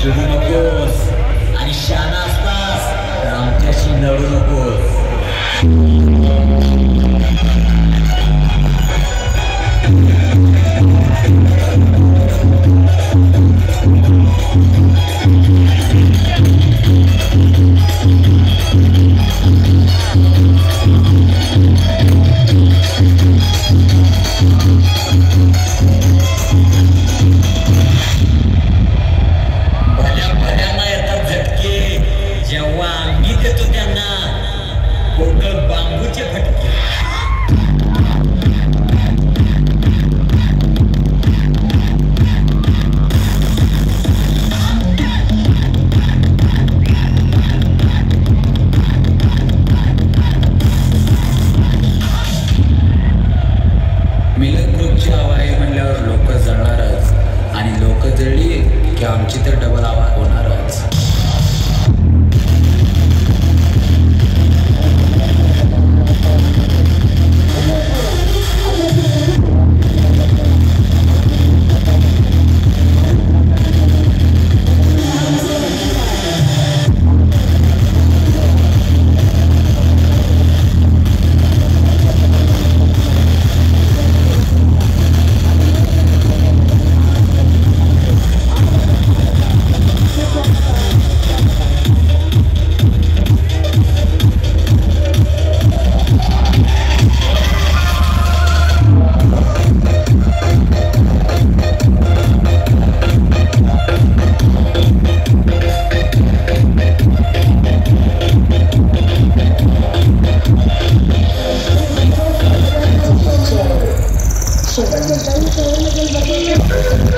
चिडू नकोस आणि शहाणा असतास तर आमच्याशी लढू नकोस. जेव्हा अंगी देतो त्यांना पोकळ बांबूचे फटके. मिलत ग्रुपची हवा आहे म्हणल्यावर लोक जळणारच आणि लोक जळली की आमची तर डबल आवाज होणारच. Sure.